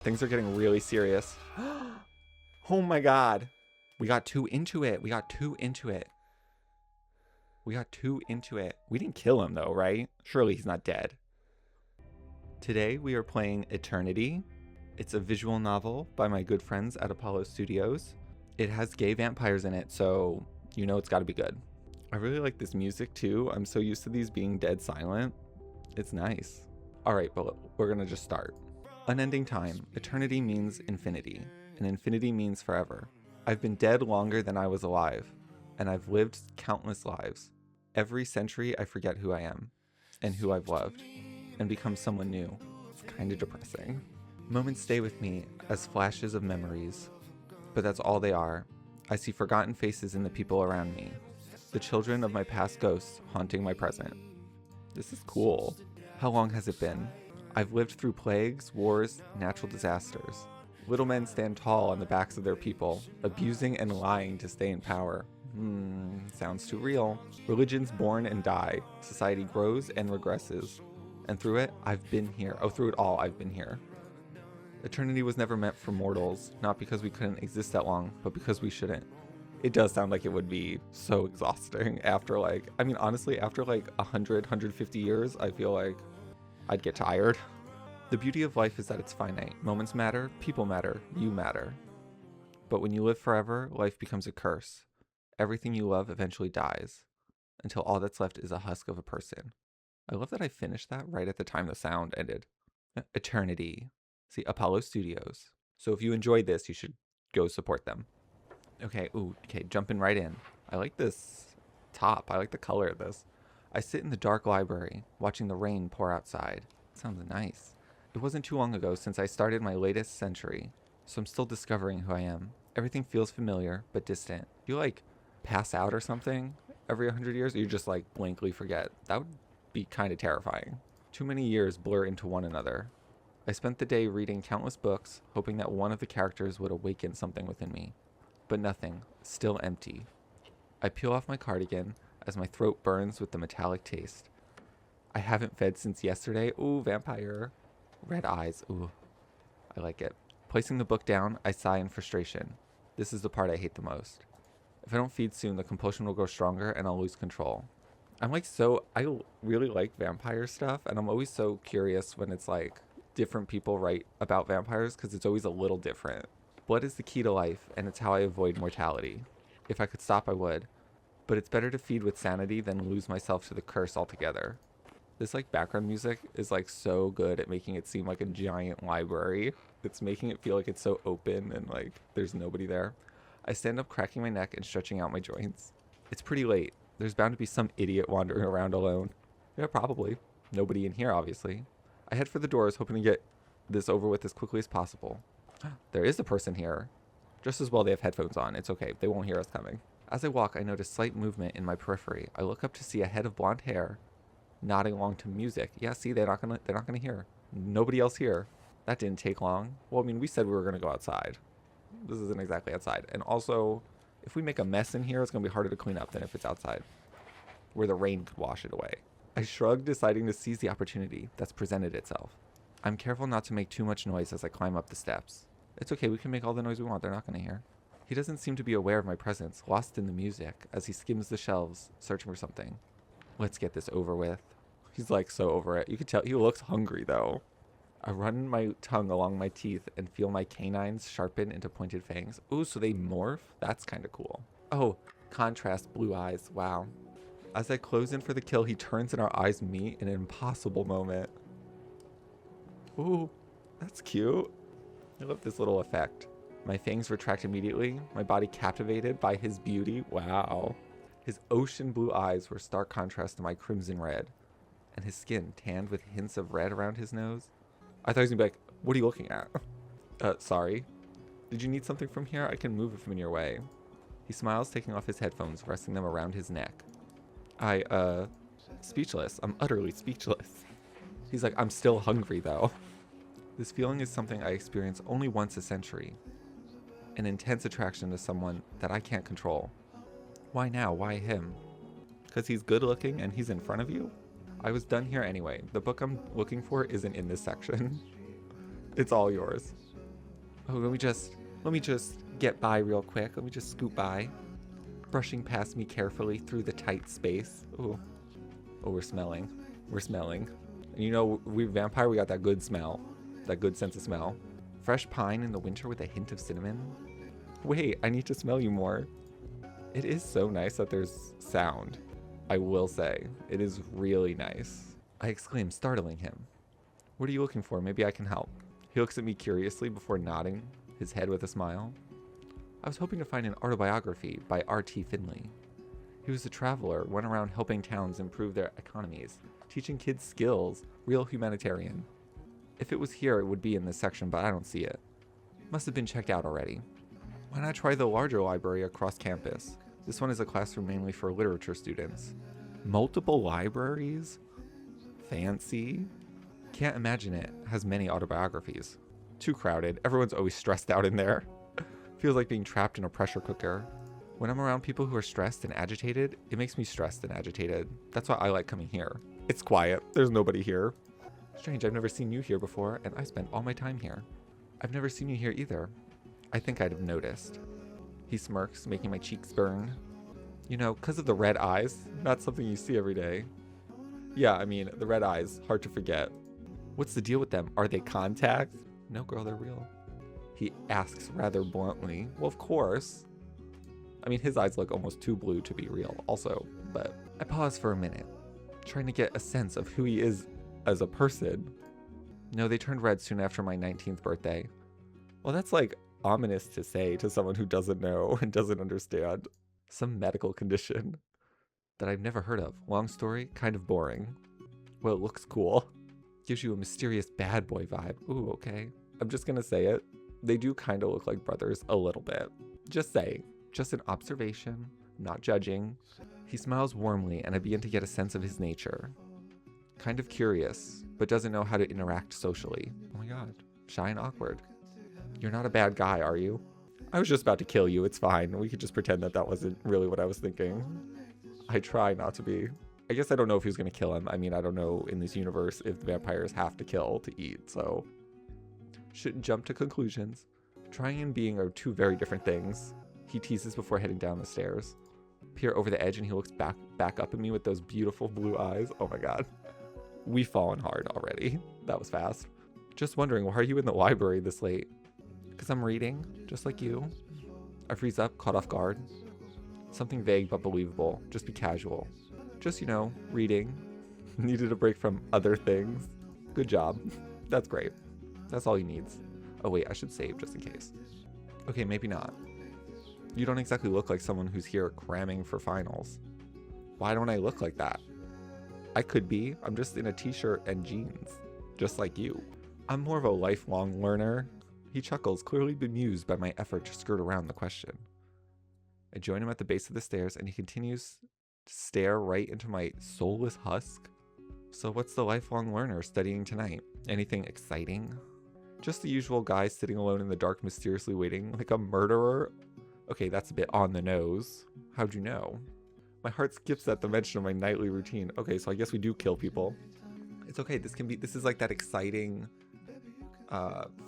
Things are getting really serious. Oh my god. We got too into it. We didn't kill him though, right? Surely he's not dead. Today we are playing Eternity. It's a visual novel by my good friends at Apollo Studios. It has gay vampires in it, so you know it's gotta be good. I really like this music too. I'm so used to these being dead silent. It's nice. Alright, but we're gonna just start. Unending time. Eternity means infinity, and infinity means forever. I've been dead longer than I was alive, and I've lived countless lives. Every century I forget who I am, and who I've loved, and become someone new. It's kind of depressing. Moments stay with me as flashes of memories, but that's all they are. I see forgotten faces in the people around me, the children of my past ghosts haunting my present. This is cool. How long has it been? I've lived through plagues, wars, natural disasters. Little men stand tall on the backs of their people, abusing and lying to stay in power. Sounds too real. Religions born and die. Society grows and regresses. And through it, I've been here. Oh, through it all, I've been here. Eternity was never meant for mortals, not because we couldn't exist that long, but because we shouldn't. It does sound like it would be so exhausting after honestly, after 100, 150 years, I feel like I'd get tired. The beauty of life is that it's finite. Moments matter, people matter, you matter. But when you live forever, life becomes a curse. Everything you love eventually dies, until all that's left is a husk of a person. I love that I finished that right at the time the sound ended. Eternity. See, Apollo Studios. So if you enjoyed this, you should go support them. Okay, jumping right in. I like this top. I like the color of this. I sit in the dark library, watching the rain pour outside. Sounds nice. It wasn't too long ago since I started my latest century, so I'm still discovering who I am. Everything feels familiar, but distant. Do you pass out or something every 100 years? Or you just blankly forget? That would be kind of terrifying. Too many years blur into one another. I spent the day reading countless books, hoping that one of the characters would awaken something within me. But nothing. Still empty. I peel off my cardigan as my throat burns with the metallic taste. I haven't fed since yesterday. Ooh, vampire. Red eyes. Ooh, I like it. Placing the book down, I sigh in frustration. This is the part I hate the most. If I don't feed soon, the compulsion will grow stronger and I'll lose control. I really like vampire stuff, and I'm always so curious when it's different people write about vampires because it's always a little different. Blood is the key to life, and it's how I avoid mortality. If I could stop, I would. But it's better to feed with sanity than lose myself to the curse altogether. This background music is so good at making it seem like a giant library. It's making it feel like it's so open and there's nobody there. I stand up, cracking my neck and stretching out my joints. It's pretty late. There's bound to be some idiot wandering around alone. Yeah, probably. Nobody in here, obviously. I head for the doors, hoping to get this over with as quickly as possible. There is a person here. Just as well they have headphones on. It's okay. They won't hear us coming. As I walk, I notice slight movement in my periphery. I look up to see a head of blonde hair nodding along to music. Yeah, see, they're not gonna hear. Nobody else here. That didn't take long. Well, we said we were gonna go outside. This isn't exactly outside. And also, if we make a mess in here, it's gonna be harder to clean up than if it's outside, where the rain could wash it away. I shrug, deciding to seize the opportunity that's presented itself. I'm careful not to make too much noise as I climb up the steps. It's okay, we can make all the noise we want. They're not gonna hear. He doesn't seem to be aware of my presence, lost in the music, as he skims the shelves, searching for something. Let's get this over with. He's so over it. You can tell he looks hungry though. I run my tongue along my teeth and feel my canines sharpen into pointed fangs. Ooh, so they morph? That's kind of cool. Oh, contrast, blue eyes. Wow. As I close in for the kill, he turns and our eyes meet in an impossible moment. Ooh, that's cute. I love this little effect. My fangs retract immediately, my body captivated by his beauty. Wow. His ocean blue eyes were stark contrast to my crimson red, and his skin tanned with hints of red around his nose. I thought he was gonna be what are you looking at? Sorry. Did you need something from here? I can move it from in your way. He smiles, taking off his headphones, resting them around his neck. Speechless. I'm utterly speechless. He's I'm still hungry though. This feeling is something I experience only once a century. An intense attraction to someone that I can't control. Why now? Why him? Because he's good looking and he's in front of you? I was done here anyway. The book I'm looking for isn't in this section. It's all yours. Oh, let me just get by real quick. Let me just scoot by. Brushing past me carefully through the tight space. Ooh. Oh, we're smelling. We're smelling. And you know, we vampire, we got that good smell. That good sense of smell. Fresh pine in the winter with a hint of cinnamon. Wait, I need to smell you more. It is so nice that there's sound. I will say, it is really nice. I exclaim, startling him. What are you looking for? Maybe I can help. He looks at me curiously before nodding his head with a smile. I was hoping to find an autobiography by R.T. Finley. He was a traveler, went around helping towns improve their economies, teaching kids skills, real humanitarian. If it was here, it would be in this section, but I don't see it. Must have been checked out already. Why not try the larger library across campus? This one is a classroom mainly for literature students. Multiple libraries? Fancy? Can't imagine it has many autobiographies. Too crowded. Everyone's always stressed out in there. Feels like being trapped in a pressure cooker. When I'm around people who are stressed and agitated, it makes me stressed and agitated. That's why I like coming here. It's quiet. There's nobody here. Strange, I've never seen you here before, and I spent all my time here. I've never seen you here either. I think I'd have noticed. He smirks, making my cheeks burn. You know, 'cause of the red eyes, not something you see every day. Yeah, I mean, the red eyes, hard to forget. What's the deal with them? Are they contacts? No, girl, they're real. He asks rather bluntly. Well, of course. I mean, his eyes look almost too blue to be real also, but I pause for a minute, trying to get a sense of who he is as a person. No, they turned red soon after my 19th birthday. Well, that's like ominous to say to someone who doesn't know and doesn't understand. Some medical condition that I've never heard of. Long story, kind of boring. Well, it looks cool. Gives you a mysterious bad boy vibe. Ooh, okay. I'm just gonna say it. They do kind of look like brothers a little bit. Just saying. Just an observation, not judging. He smiles warmly and I begin to get a sense of his nature. Kind of curious, but doesn't know how to interact socially. Oh my god. Shy and awkward. You're not a bad guy, are you? I was just about to kill you. It's fine. We could just pretend that that wasn't really what I was thinking. I try not to be. I guess I don't know if he was going to kill him. I mean, I don't know in this universe if the vampires have to kill to eat, so shouldn't jump to conclusions. Trying and being are two very different things. He teases before heading down the stairs. Peer over the edge and he looks back up at me with those beautiful blue eyes. Oh my god. We've fallen hard already. That was fast. Just wondering, why are you in the library this late? Because I'm reading, just like you. I freeze up, caught off guard. Something vague but believable. Just be casual. Just, you know, reading. Needed a break from other things. Good job. That's great. That's all he needs. Oh wait, I should save just in case. Okay, maybe not. You don't exactly look like someone who's here cramming for finals. Why don't I look like that? I could be. I'm just in a t-shirt and jeans. Just like you. I'm more of a lifelong learner. He chuckles, clearly bemused by my effort to skirt around the question. I join him at the base of the stairs and he continues to stare right into my soulless husk. So what's the lifelong learner studying tonight? Anything exciting? Just the usual guy sitting alone in the dark, mysteriously waiting, like a murderer? Okay, that's a bit on the nose. How'd you know? My heart skips at the mention of my nightly routine. Okay, so I guess we do kill people. It's okay, this is like that exciting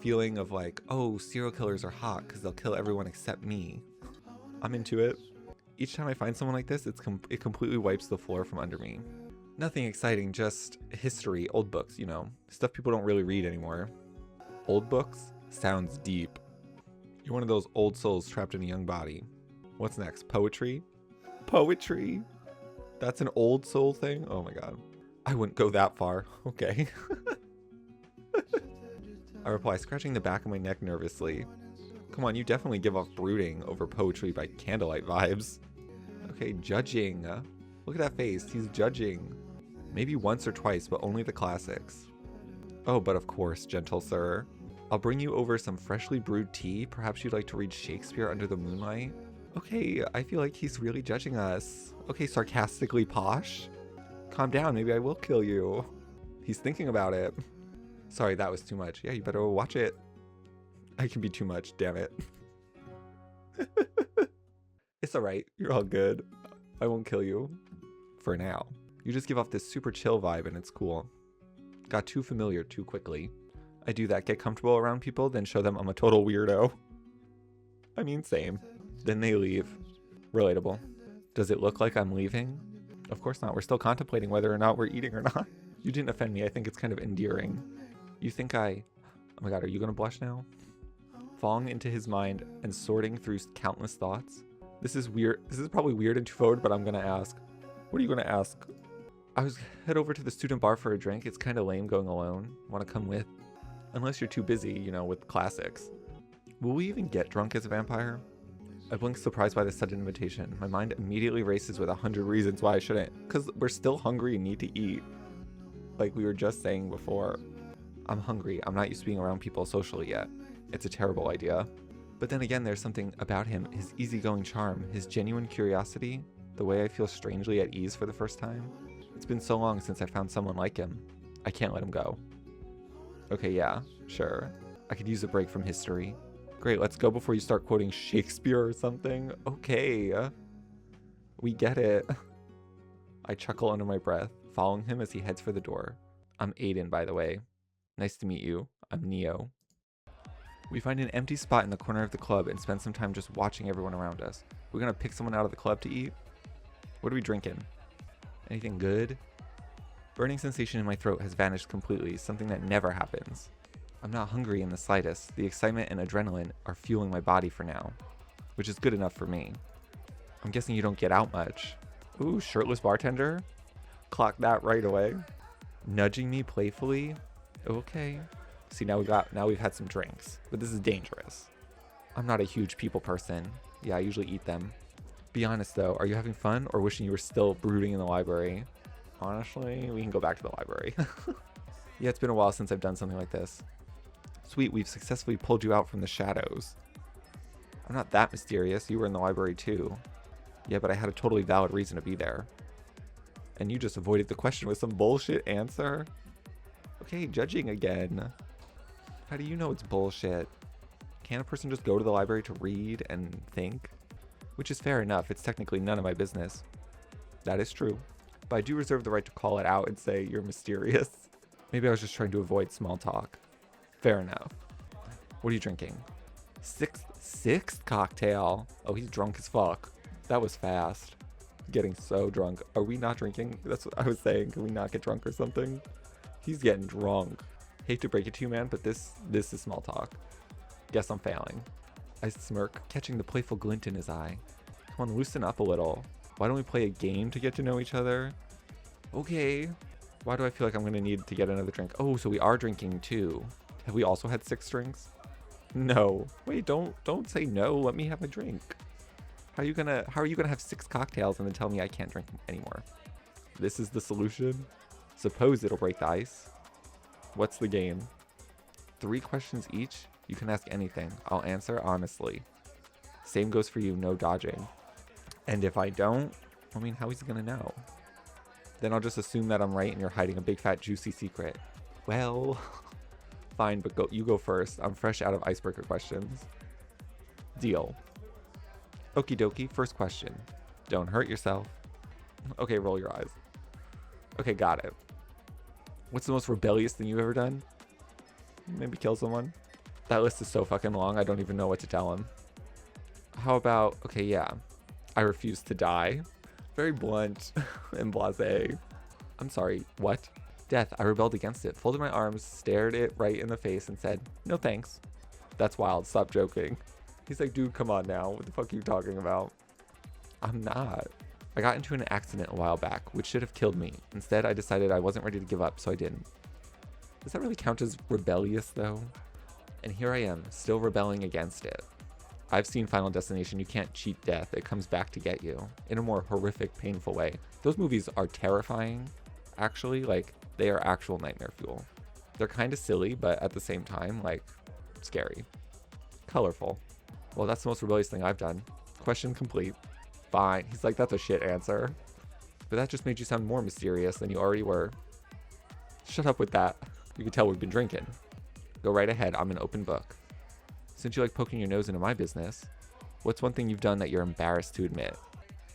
feeling of like, oh, serial killers are hot because they'll kill everyone except me. I'm into it. Each time I find someone like this, it completely wipes the floor from under me. Nothing exciting, just history, old books, you know, stuff people don't really read anymore. Old books? Sounds deep. You're one of those old souls trapped in a young body. What's next? Poetry? Poetry? That's an old soul thing? Oh my god. I wouldn't go that far. Okay. I reply, scratching the back of my neck nervously. Come on, you definitely give off brooding over poetry by candlelight vibes. Okay, judging. Look at that face. He's judging. Maybe once or twice, but only the classics. Oh, but of course, gentle sir. I'll bring you over some freshly brewed tea. Perhaps you'd like to read Shakespeare under the moonlight? Okay, I feel like he's really judging us. Okay, sarcastically posh. Calm down, maybe I will kill you. He's thinking about it. Sorry, that was too much. Yeah, you better watch it. I can be too much, damn it. It's alright, you're all good. I won't kill you. For now. You just give off this super chill vibe and it's cool. Got too familiar too quickly. I do that, get comfortable around people, then show them I'm a total weirdo. I mean, same. Then they leave. Relatable. Does it look like I'm leaving? Of course not. We're still contemplating whether or not we're eating or not. You didn't offend me. I think it's kind of endearing. You think oh my god, are you gonna blush now? Falling into his mind and sorting through countless thoughts. This is weird. This is probably weird and too forward, but I'm gonna ask. What are you gonna ask? I was head over to the student bar for a drink. It's kind of lame going alone. Want to come with? Unless you're too busy, you know, with classics. Will we even get drunk as a vampire? I blink, surprised by the sudden invitation. My mind immediately races with 100 reasons why I shouldn't. Because we're still hungry and need to eat. Like we were just saying before. I'm hungry. I'm not used to being around people socially yet. It's a terrible idea. But then again, there's something about him, his easygoing charm, his genuine curiosity, the way I feel strangely at ease for the first time. It's been so long since I found someone like him. I can't let him go. Okay, yeah, sure. I could use a break from history. Great, let's go before you start quoting Shakespeare or something. Okay. We get it. I chuckle under my breath, following him as he heads for the door. I'm Aiden, by the way. Nice to meet you. I'm Neo. We find an empty spot in the corner of the club and spend some time just watching everyone around us. We're gonna pick someone out of the club to eat. What are we drinking? Anything good? Burning sensation in my throat has vanished completely, something that never happens. I'm not hungry in the slightest. The excitement and adrenaline are fueling my body for now, which is good enough for me. I'm guessing you don't get out much. Ooh, shirtless bartender? Clock that right away. Nudging me playfully? Okay. See, now we've had some drinks, but this is dangerous. I'm not a huge people person. Yeah, I usually eat them. Be honest though, are you having fun or wishing you were still brooding in the library? Honestly, we can go back to the library. Yeah, it's been a while since I've done something like this. Sweet, we've successfully pulled you out from the shadows. I'm not that mysterious. You were in the library too. Yeah, but I had a totally valid reason to be there. And you just avoided the question with some bullshit answer? Okay, judging again. How do you know it's bullshit? Can't a person just go to the library to read and think? Which is fair enough. It's technically none of my business. That is true. But I do reserve the right to call it out and say you're mysterious. Maybe I was just trying to avoid small talk. Fair enough. What are you drinking? Sixth cocktail. Oh, he's drunk as fuck. That was fast. Getting so drunk. Are we not drinking? That's what I was saying. Can we not get drunk or something? He's getting drunk. Hate to break it to you, man, but this is small talk. Guess I'm failing. I smirk, catching the playful glint in his eye. Come on, loosen up a little. Why don't we play a game to get to know each other? Okay. Why do I feel like I'm gonna need to get another drink? Oh, so we are drinking too. Have we also had 6 drinks? No. Wait, don't say no. Let me have a drink. How are you gonna have 6 cocktails and then tell me I can't drink anymore? This is the solution? Suppose it'll break the ice. What's the game? 3 questions each? You can ask anything. I'll answer honestly. Same goes for you, no dodging. And if I don't, I mean, how is he gonna know? Then I'll just assume that I'm right and you're hiding a big fat juicy secret. Well, fine, but you go first. I'm fresh out of icebreaker questions. Deal. Okie dokie, first question. Don't hurt yourself. Okay, roll your eyes. Okay, got it. What's the most rebellious thing you've ever done? Maybe kill someone? That list is so fucking long, I don't even know what to tell him. How about, okay, yeah. I refuse to die. Very blunt and blasé. I'm sorry, what? Death, I rebelled against it, folded my arms, stared it right in the face and said, no thanks. That's wild, stop joking. He's like, dude, come on now. What the fuck are you talking about? I'm not. I got into an accident a while back, which should have killed me. Instead, I decided I wasn't ready to give up, so I didn't. Does that really count as rebellious, though? And here I am, still rebelling against it. I've seen Final Destination. You can't cheat death. It comes back to get you in a more horrific, painful way. Those movies are terrifying, actually. Like, they are actual nightmare fuel. They're kind of silly, but at the same time, like, scary. Colorful. Well, that's the most rebellious thing I've done. Question complete. Fine. He's like, that's a shit answer. But that just made you sound more mysterious than you already were. Shut up with that. You can tell we've been drinking. Go right ahead. I'm an open book. Since you like poking your nose into my business, what's one thing you've done that you're embarrassed to admit?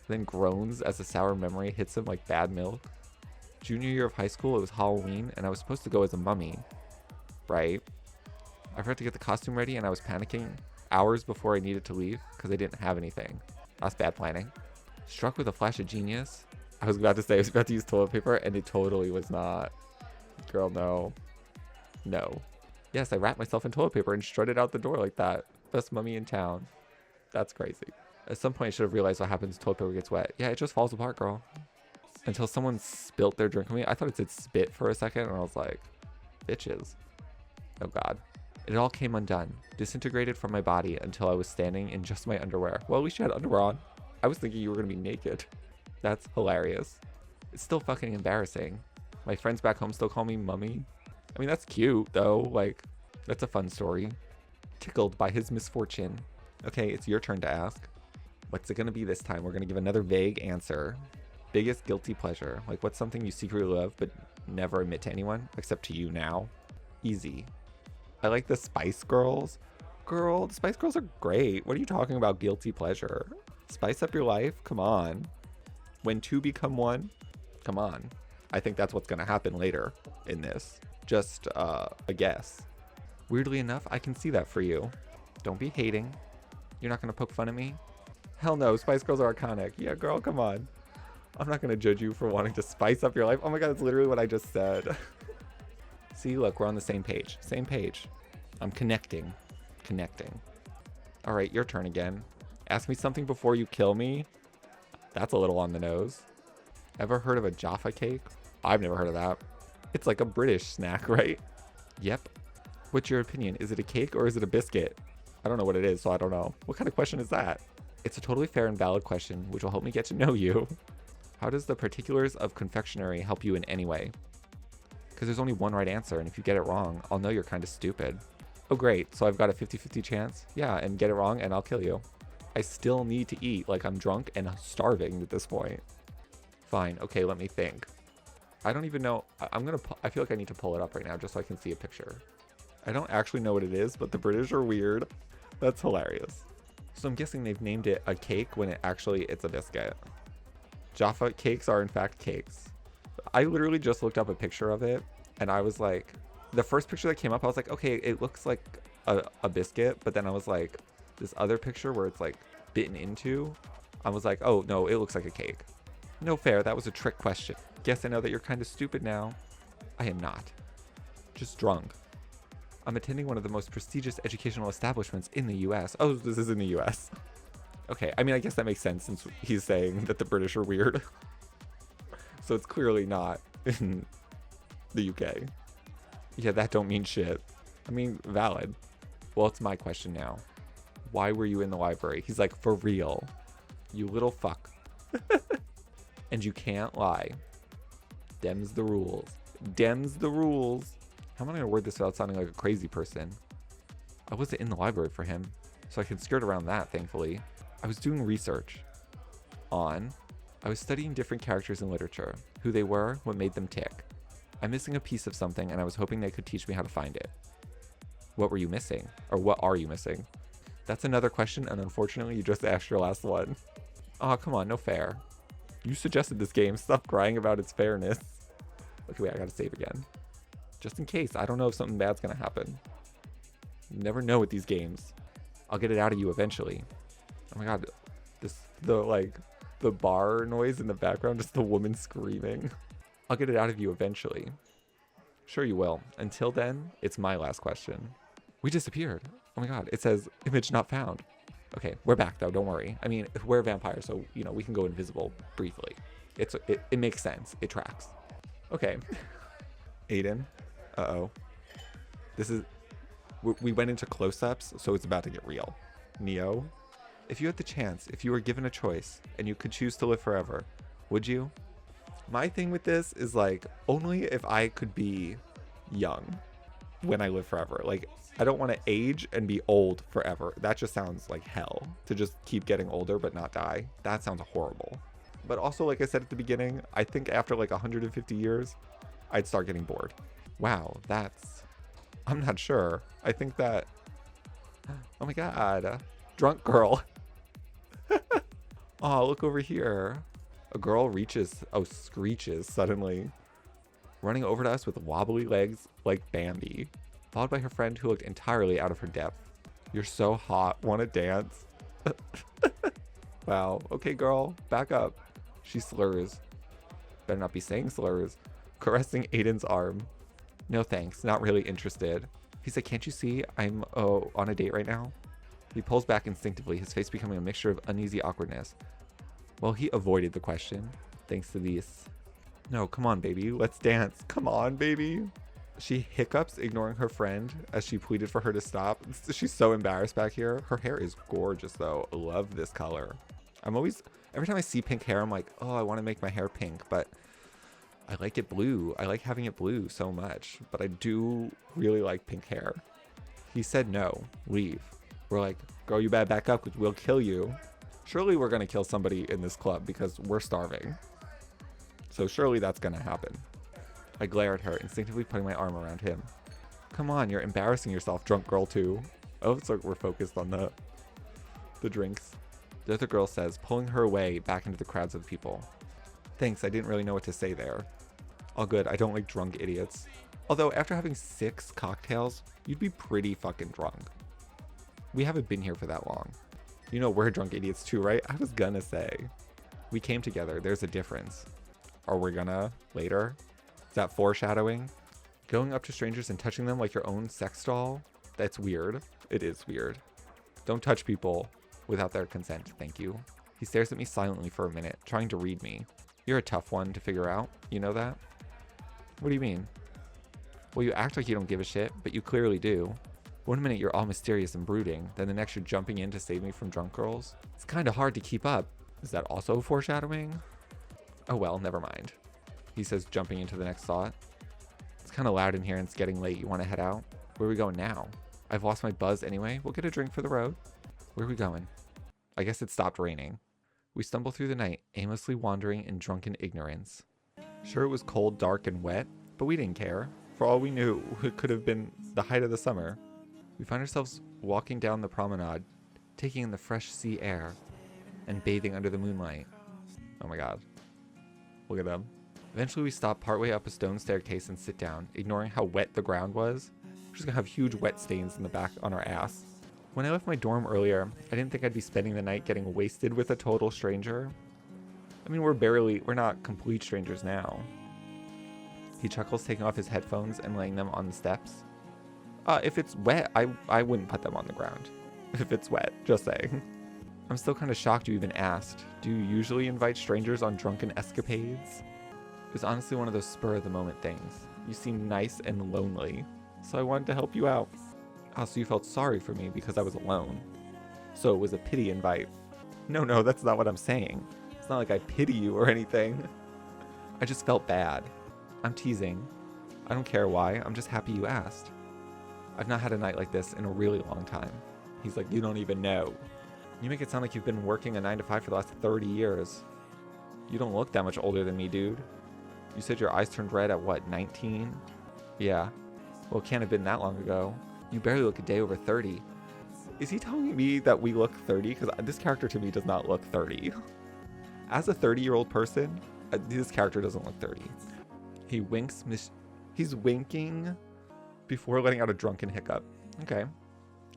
Then groans as a sour memory hits him like bad milk. Junior year of high school, it was Halloween, and I was supposed to go as a mummy. Right? I forgot to get the costume ready and I was panicking hours before I needed to leave because I didn't have anything. That's bad planning. Struck with a flash of genius. I was about to say I was about to use toilet paper and it totally was not. Girl, no. No. Yes, I wrapped myself in toilet paper and strutted out the door like that. Best mummy in town. That's crazy. At some point I should have realized what happens when toilet paper gets wet. Yeah, it just falls apart, girl. Until someone spilt their drink on me. I thought it said spit for a second and I was like, bitches. Oh God. It all came undone, disintegrated from my body until I was standing in just my underwear. Well, at least you had underwear on. I was thinking you were gonna be naked. That's hilarious. It's still fucking embarrassing. My friends back home still call me mummy. I mean, that's cute though. Like, that's a fun story. Tickled by his misfortune. Okay, it's your turn to ask. What's it gonna be this time? We're gonna give another vague answer. Biggest guilty pleasure. Like, what's something you secretly love but never admit to anyone except to you now? Easy. I like the Spice Girls. Girl, the Spice Girls are great. What are you talking about guilty pleasure? Spice up your life? Come on. When two become one? Come on. I think that's what's going to happen later in this. Just a guess. Weirdly enough, I can see that for you. Don't be hating. You're not going to poke fun at me? Hell no, Spice Girls are iconic. Yeah, girl, come on. I'm not going to judge you for wanting to spice up your life. Oh my God, that's literally what I just said. See, look, we're on the same page. Same page. I'm connecting. All right, your turn again. Ask me something before you kill me. That's a little on the nose. Ever heard of a Jaffa cake? I've never heard of that. It's like a British snack, right? Yep. What's your opinion? Is it a cake or is it a biscuit? I don't know what it is, so I don't know. What kind of question is that? It's a totally fair and valid question, which will help me get to know you. How does the particulars of confectionery help you in any way? Because there's only one right answer, and if you get it wrong, I'll know you're kind of stupid. Oh great, so I've got a 50-50 chance? Yeah, and get it wrong and I'll kill you. I still need to eat, like I'm drunk and starving at this point. Fine, okay, let me think. I don't even know, I feel like I need to pull it up right now just so I can see a picture. I don't actually know what it is, but the British are weird. That's hilarious. So I'm guessing they've named it a cake when it's a biscuit. Jaffa cakes are in fact cakes. I literally just looked up a picture of it and I was like, the first picture that came up, I was like, okay, it looks like a biscuit. But then I was like, this other picture where it's like bitten into, I was like, oh no, it looks like a cake. No fair, that was a trick question. Guess I know that you're kind of stupid now. I am not. Just drunk. I'm attending one of the most prestigious educational establishments in the US. Oh, this is in the US. Okay, I mean, I guess that makes sense since he's saying that the British are weird. So it's clearly not in the UK. Yeah, that don't mean shit. I mean, valid. Well, it's my question now. Why were you in the library? He's like, for real. You little fuck. And you can't lie. Dem's the rules. Dem's the rules. How am I going to word this without sounding like a crazy person? I wasn't in the library for him, so I could skirt around that, thankfully. I was doing research on... I was studying different characters in literature, who they were, what made them tick. I'm missing a piece of something, and I was hoping they could teach me how to find it. What were you missing? Or what are you missing? That's another question, and unfortunately, you just asked your last one. Oh, come on, no fair. You suggested this game. Stop crying about its fairness. Okay, wait, I gotta save again. Just in case. I don't know if something bad's gonna happen. You never know with these games. I'll get it out of you eventually. Oh my God. The bar noise in the background, just the woman screaming. I'll get it out of you eventually. Sure you will. Until then, it's my last question. We disappeared. Oh my God. It says image not found. Okay, we're back though. Don't worry. I mean, we're vampires, so, you know, we can go invisible briefly. It makes sense. It tracks. Okay. Aiden. Uh-oh. We went into close-ups, so it's about to get real. Neo. If you had the chance, if you were given a choice, and you could choose to live forever, would you? My thing with this is like, only if I could be young when I live forever. Like, I don't want to age and be old forever. That just sounds like hell. To just keep getting older but not die. That sounds horrible. But also, like I said at the beginning, I think after like 150 years, I'd start getting bored. Wow, I'm not sure. I think that, oh my God, drunk girl. Oh, look over here. A girl screeches suddenly, running over to us with wobbly legs like Bambi. followed by her friend who looked entirely out of her depth. You're so hot, wanna dance? Wow, okay girl, back up. She slurs. Better not be saying slurs. Caressing Aiden's arm. No thanks, not really interested. He's like, can't you see I'm on a date right now? He pulls back instinctively, his face becoming a mixture of uneasy awkwardness. Well, he avoided the question, thanks to these. No, come on, baby, let's dance. Come on, baby. She hiccups, ignoring her friend as she pleaded for her to stop. She's so embarrassed back here. Her hair is gorgeous, though. Love this color. Every time I see pink hair, I'm like, oh, I want to make my hair pink, but I like it blue. I like having it blue so much, but I do really like pink hair. He said no, leave. We're like, girl, you better back up because we'll kill you. Surely we're going to kill somebody in this club because we're starving. So surely that's going to happen. I glare at her, instinctively putting my arm around him. Come on, you're embarrassing yourself, drunk girl too. Oh, it's like we're focused on the drinks. The other girl says, pulling her away back into the crowds of people. Thanks, I didn't really know what to say there. All good, I don't like drunk idiots. Although after having 6 cocktails, you'd be pretty fucking drunk. We haven't been here for that long. You know we're drunk idiots too, right? I was gonna say. We came together, there's a difference. Are we gonna later? Is that foreshadowing? Going up to strangers and touching them like your own sex doll? That's weird. It is weird. Don't touch people without their consent, thank you. He stares at me silently for a minute, trying to read me. You're a tough one to figure out, you know that? What do you mean? Well, you act like you don't give a shit, but you clearly do. One minute you're all mysterious and brooding, then the next you're jumping in to save me from drunk girls. It's kind of hard to keep up. Is that also foreshadowing? Oh well, never mind. He says, jumping into the next thought. It's kind of loud in here and it's getting late. You want to head out? Where are we going now? I've lost my buzz anyway. We'll get a drink for the road. Where are we going? I guess it stopped raining. We stumble through the night, aimlessly wandering in drunken ignorance. Sure, it was cold, dark, and wet, but we didn't care. For all we knew, it could have been the height of the summer. We find ourselves walking down the promenade, taking in the fresh sea air, and bathing under the moonlight. Oh my god. Look at them. Eventually we stop partway up a stone staircase and sit down, ignoring how wet the ground was. We're just gonna have huge wet stains in the back on our ass. When I left my dorm earlier, I didn't think I'd be spending the night getting wasted with a total stranger. I mean, we're not complete strangers now. He chuckles, taking off his headphones and laying them on the steps. If it's wet, I wouldn't put them on the ground. If it's wet, just saying. I'm still kind of shocked you even asked. Do you usually invite strangers on drunken escapades? It was honestly one of those spur-of-the-moment things. You seemed nice and lonely, so I wanted to help you out. Oh, so you felt sorry for me because I was alone. So it was a pity invite. No, that's not what I'm saying. It's not like I pity you or anything. I just felt bad. I'm teasing. I don't care why, I'm just happy you asked. I've not had a night like this in a really long time. He's like, you don't even know. You make it sound like you've been working a 9-to-5 for the last 30 years. You don't look that much older than me, dude. You said your eyes turned red at what, 19? Yeah. Well, it can't have been that long ago. You barely look a day over 30. Is he telling me that we look 30? Because this character to me does not look 30. As a 30-year-old person, this character doesn't look 30. He winks. He's winking before letting out a drunken hiccup. Okay.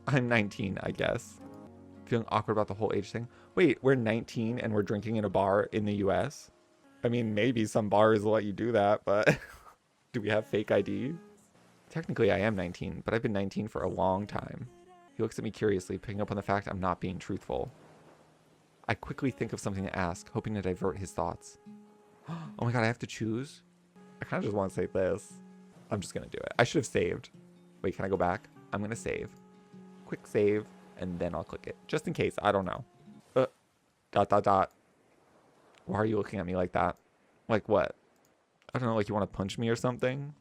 I'm 19, I guess. Feeling awkward about the whole age thing. Wait, we're 19 and we're drinking in a bar in the US? I mean, maybe some bars will let you do that, but do we have fake ID? Technically, I am 19, but I've been 19 for a long time. He looks at me curiously, picking up on the fact I'm not being truthful. I quickly think of something to ask, hoping to divert his thoughts. Oh my god, I have to choose? I kind of just want to say this. I'm just going to do it. I should have saved. Wait, can I go back? I'm going to save. Quick save, and then I'll click it. Just in case, I don't know. Why are you looking at me like that? Like what? I don't know, like you want to punch me or something?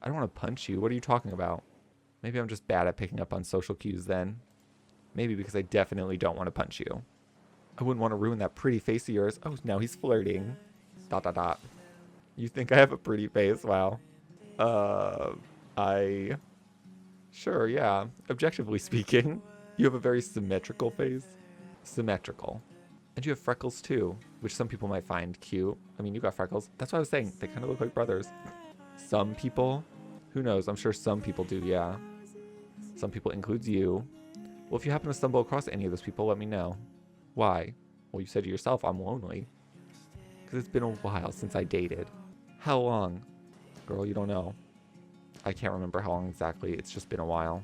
I don't want to punch you. What are you talking about? Maybe I'm just bad at picking up on social cues then. Maybe because I definitely don't want to punch you. I wouldn't want to ruin that pretty face of yours. Oh, now he's flirting. ... You think I have a pretty face? Wow. Sure, yeah. Objectively speaking, you have a very symmetrical face. Symmetrical. And you have freckles too, which some people might find cute. I mean, you got freckles. That's what I was saying. They kind of look like brothers. Some people. Who knows? I'm sure some people do, yeah. Some people includes you. Well, if you happen to stumble across any of those people, let me know. Why? Well, you said to yourself, I'm lonely. Because it's been a while since I dated. How long? Girl, you don't know. I can't remember how long exactly. It's just been a while.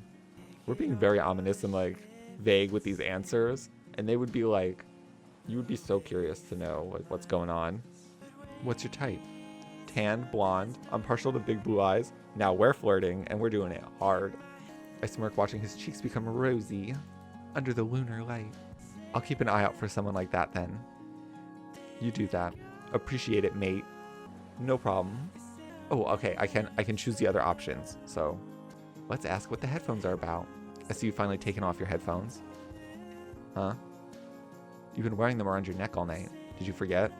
We're being very ominous and like vague with these answers. And they would be like, you would be so curious to know like what's going on. What's your type? Tan, blonde. I'm partial to big blue eyes. Now we're flirting and we're doing it hard. I smirk watching his cheeks become rosy under the lunar light. I'll keep an eye out for someone like that then. You do that. Appreciate it, mate. No problem. Oh, okay, I can choose the other options. So let's ask what the headphones are about. I see you finally taken off your headphones. Huh? You've been wearing them around your neck all night. Did you forget?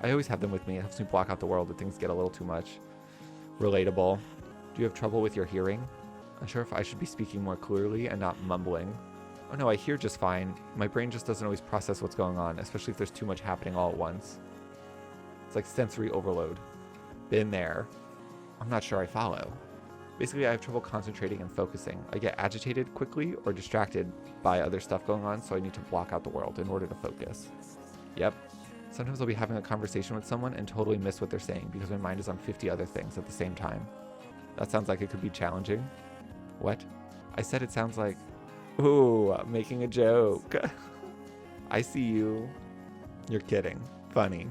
I always have them with me. It helps me block out the world if things get a little too much. Relatable. Do you have trouble with your hearing? Unsure if I should be speaking more clearly and not mumbling. Oh no, I hear just fine. My brain just doesn't always process what's going on, especially if there's too much happening all at once. It's like sensory overload. Been there. I'm not sure I follow. Basically, I have trouble concentrating and focusing. I get agitated quickly or distracted by other stuff going on, so I need to block out the world in order to focus. Yep. Sometimes I'll be having a conversation with someone and totally miss what they're saying because my mind is on 50 other things at the same time. That sounds like it could be challenging. What? I said it sounds like... Ooh, I'm making a joke. I see you. You're kidding. Funny.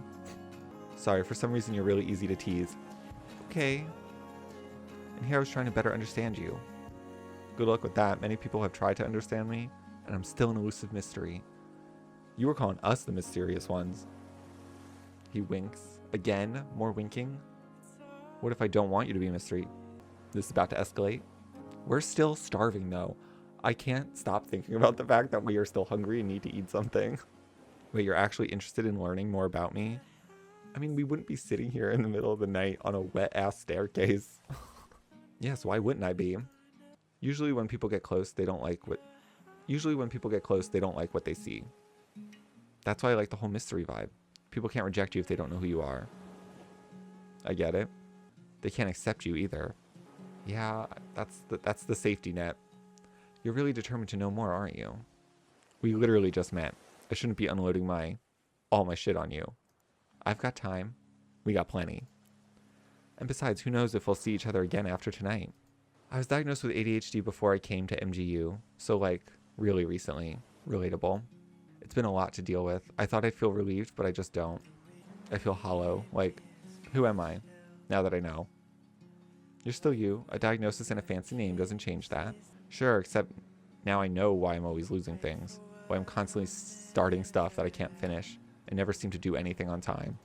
Sorry, for some reason you're really easy to tease. Okay. And here I was trying to better understand you. Good luck with that. Many people have tried to understand me, and I'm still an elusive mystery. You were calling us the mysterious ones. He winks. Again, more winking. What if I don't want you to be a mystery? This is about to escalate. We're still starving, though. I can't stop thinking about the fact that we are still hungry and need to eat something. Wait, you're actually interested in learning more about me? I mean, we wouldn't be sitting here in the middle of the night on a wet-ass staircase. Yes, why wouldn't I be? Usually when people get close, they don't like what they see. That's why I like the whole mystery vibe. People can't reject you if they don't know who you are. I get it. They can't accept you either. Yeah, that's the safety net. You're really determined to know more, aren't you? We literally just met. I shouldn't be unloading all my shit on you. I've got time. We got plenty. And besides, who knows if we'll see each other again after tonight. I was diagnosed with ADHD before I came to MGU, so like, really recently. Relatable. It's been a lot to deal with. I thought I'd feel relieved, but I just don't. I feel hollow. Like, who am I? Now that I know. You're still you. A diagnosis and a fancy name doesn't change that. Sure, except now I know why I'm always losing things. Why I'm constantly starting stuff that I can't finish and never seem to do anything on time.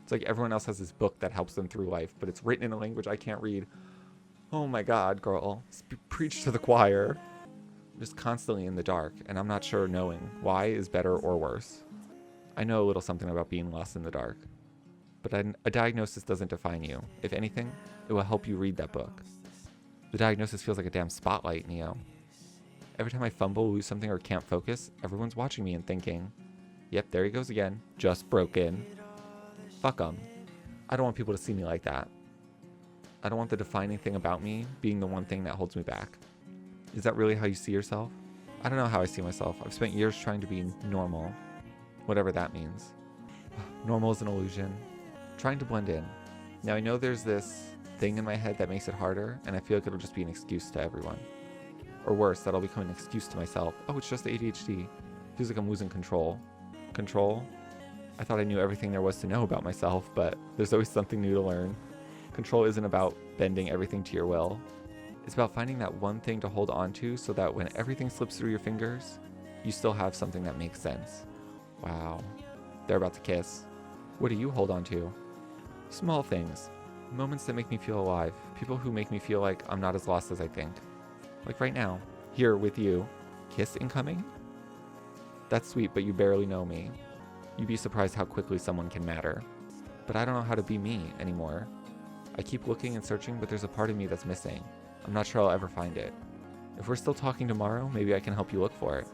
It's like everyone else has this book that helps them through life, but it's written in a language I can't read. Oh my god, girl. Preach to the choir. I'm just constantly in the dark, and I'm not sure knowing why is better or worse. I know a little something about being lost in the dark. But a diagnosis doesn't define you. If anything, it will help you read that book. The diagnosis feels like a damn spotlight, Neo. Every time I fumble, lose something, or can't focus, everyone's watching me and thinking, yep, there he goes again. Just broken. Fuck 'em. I don't want people to see me like that. I don't want the defining thing about me being the one thing that holds me back. Is that really how you see yourself? I don't know how I see myself. I've spent years trying to be normal. Whatever that means. Normal is an illusion. Trying to blend in. Now I know there's this thing in my head that makes it harder, and I feel like it'll just be an excuse to everyone. Or worse, that'll become an excuse to myself. Oh, it's just ADHD. Feels like I'm losing control. Control? I thought I knew everything there was to know about myself, but there's always something new to learn. Control isn't about bending everything to your will. It's about finding that one thing to hold on to so that when everything slips through your fingers, you still have something that makes sense. Wow. They're about to kiss. What do you hold on to? Small things. Moments that make me feel alive. People who make me feel like I'm not as lost as I think. Like right now, here with you. Kiss incoming? That's sweet, but you barely know me. You'd be surprised how quickly someone can matter. But I don't know how to be me anymore. I keep looking and searching, but there's a part of me that's missing. I'm not sure I'll ever find it. If we're still talking tomorrow, maybe I can help you look for it.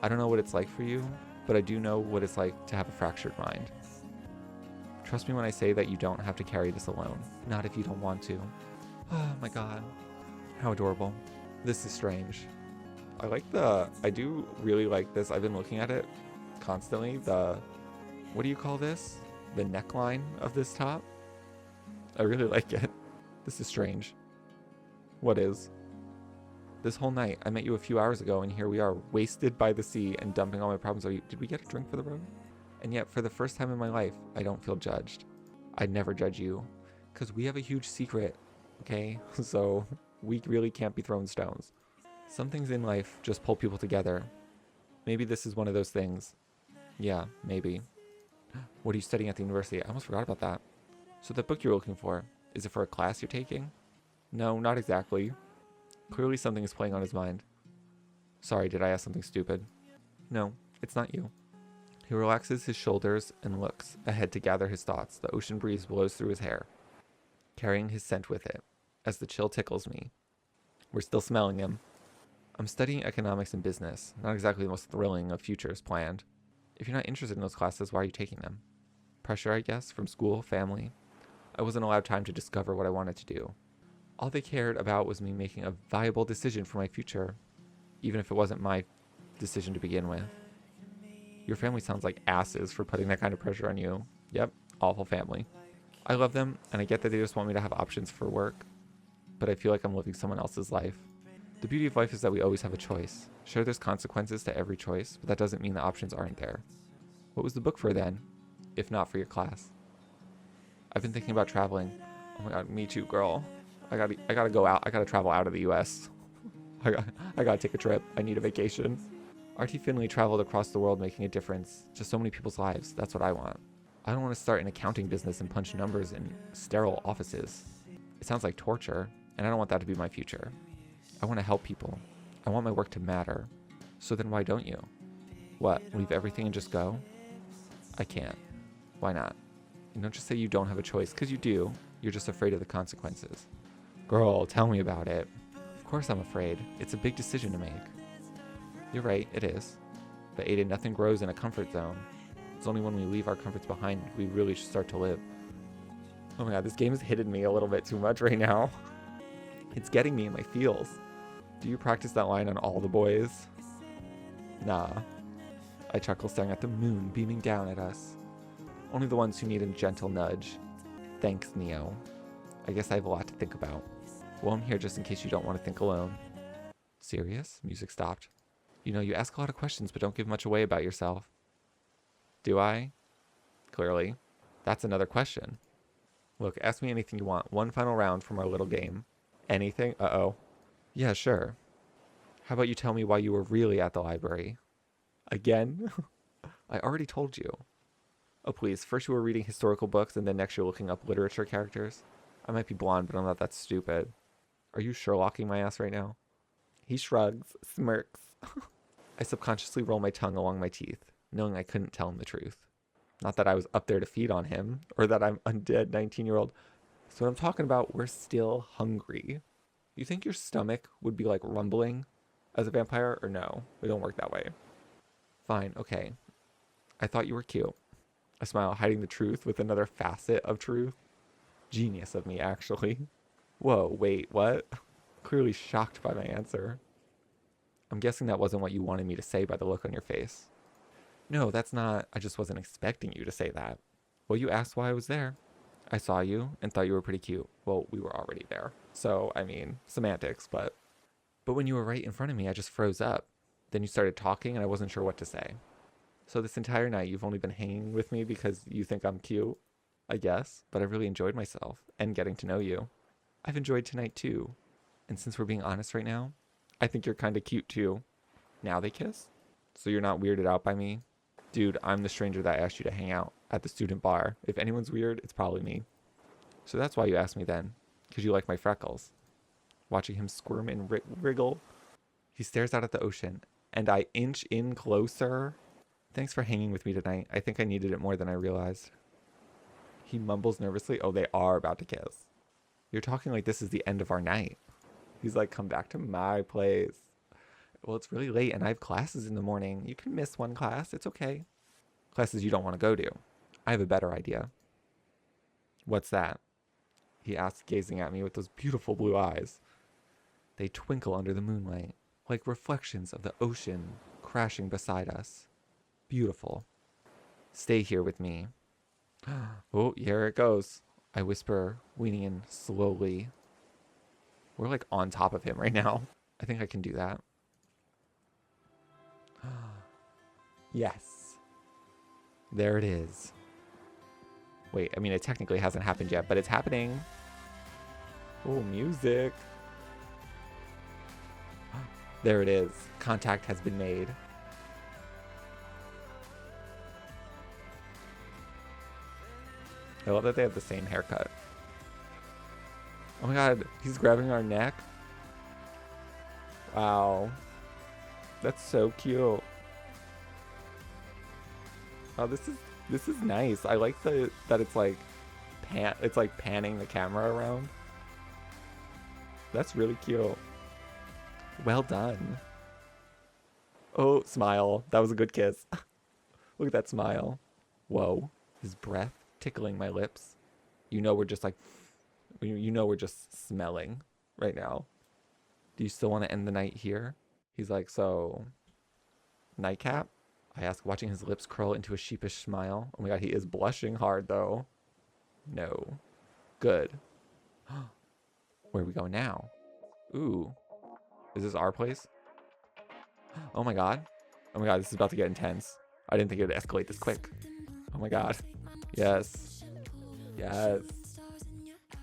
I don't know what it's like for you, but I do know what it's like to have a fractured mind. Trust me when I say that you don't have to carry this alone. Not if you don't want to. Oh my god. How adorable. This is strange. I do really like this. I've been looking at it constantly. What do you call this? The neckline of this top. I really like it. This is strange. What is? This whole night, I met you a few hours ago, and here we are, wasted by the sea and dumping all my problems on you. Did we get a drink for the road? And yet, for the first time in my life, I don't feel judged. I'd never judge you, because we have a huge secret, okay? So, we really can't be throwing stones. Some things in life just pull people together. Maybe this is one of those things. Yeah, maybe. What are you studying at the university? I almost forgot about that. So the book you're looking for, is it for a class you're taking? No, not exactly. Clearly something is playing on his mind. Sorry, did I ask something stupid? No, it's not you. He relaxes his shoulders and looks ahead to gather his thoughts. The ocean breeze blows through his hair, carrying his scent with it, as the chill tickles me. We're still smelling him. I'm studying economics and business, not exactly the most thrilling of futures planned. If you're not interested in those classes, why are you taking them? Pressure, I guess, from school, family. I wasn't allowed time to discover what I wanted to do. All they cared about was me making a viable decision for my future, even if it wasn't my decision to begin with. Your family sounds like asses for putting that kind of pressure on you. Yep, awful family. I love them, and I get that they just want me to have options for work, but I feel like I'm living someone else's life. The beauty of life is that we always have a choice. Sure, there's consequences to every choice, but that doesn't mean the options aren't there. What was the book for then, if not for your class? I've been thinking about traveling. Oh my god, me too, girl. I gotta go out. I gotta travel out of the U.S. I gotta take a trip. I need a vacation. R.T. Finley traveled across the world making a difference to so many people's lives. That's what I want. I don't want to start an accounting business and punch numbers in sterile offices. It sounds like torture, and I don't want that to be my future. I want to help people. I want my work to matter. So then why don't you? What, leave everything and just go? I can't. Why not? And don't just say you don't have a choice, because you do. You're just afraid of the consequences. Girl, tell me about it. Of course I'm afraid. It's a big decision to make. You're right, it is. But Aiden, nothing grows in a comfort zone. It's only when we leave our comforts behind we really should start to live. Oh my god, this game has hit me a little bit too much right now. It's getting me in my feels. Do you practice that line on all the boys? Nah. I chuckle, staring at the moon beaming down at us. Only the ones who need a gentle nudge. Thanks, Neo. I guess I have a lot to think about. Well, I'm here just in case you don't want to think alone. Serious? Music stopped. You know, you ask a lot of questions, but don't give much away about yourself. Do I? Clearly. That's another question. Look, ask me anything you want. One final round from our little game. Anything? Uh-oh. Yeah, sure. How about you tell me why you were really at the library? Again? I already told you. Oh, please. First you were reading historical books, and then next you're looking up literature characters. I might be blonde, but I'm not that stupid. Are you Sherlocking my ass right now? He shrugs, smirks. I subconsciously roll my tongue along my teeth, knowing I couldn't tell him the truth. Not that I was up there to feed on him, or that I'm undead 19-year-old. So what I'm talking about, we're still hungry. You think your stomach would be like rumbling as a vampire, or no? It don't work that way. Fine, okay. I thought you were cute. I smile, hiding the truth with another facet of truth. Genius of me, actually. Whoa, wait, what? Clearly shocked by my answer. I'm guessing that wasn't what you wanted me to say by the look on your face. No, that's not. I just wasn't expecting you to say that. Well, you asked why I was there. I saw you and thought you were pretty cute. Well, we were already there. So, I mean, semantics, but when you were right in front of me, I just froze up. Then you started talking and I wasn't sure what to say. So this entire night, you've only been hanging with me because you think I'm cute, I guess, but I really enjoyed myself and getting to know you. I've enjoyed tonight too. And since we're being honest right now, I think you're kind of cute too. Now they kiss? So you're not weirded out by me? Dude, I'm the stranger that asked you to hang out at the student bar. If anyone's weird, it's probably me. So that's why you asked me then, because you like my freckles. Watching him squirm and wriggle. He stares out at the ocean, and I inch in closer. Thanks for hanging with me tonight. I think I needed it more than I realized. He mumbles nervously. Oh, they are about to kiss. You're talking like this is the end of our night. He's like, come back to my place. Well, it's really late and I have classes in the morning. You can miss one class. It's okay. Classes you don't want to go to. I have a better idea. What's that? he asks, gazing at me with those beautiful blue eyes. They twinkle under the moonlight, like reflections of the ocean crashing beside us. Beautiful. Stay here with me. Oh, here it goes. I whisper, leaning in slowly. We're like on top of him right now. I think I can do that. Yes. There it is. Wait, I mean, it technically hasn't happened yet, but it's happening. Oh, music. There it is. Contact has been made. I love that they have the same haircut. Oh my god, he's grabbing our neck. Wow. That's so cute. Oh, this is nice. I like that it's like panning the camera around. That's really cute. Well done. Oh, smile. That was a good kiss. Look at that smile. Whoa. His breath tickling my lips. You know we're just like, you know we're just smelling right now. Do you still want to end the night here? He's like, so, nightcap? I ask, watching his lips curl into a sheepish smile. Oh my god, he is blushing hard though. No. Good. Where are we going now? Ooh. Is this our place? Oh my god. Oh my god, this is about to get intense. I didn't think it would escalate this quick. Oh my god. Yes. Yes.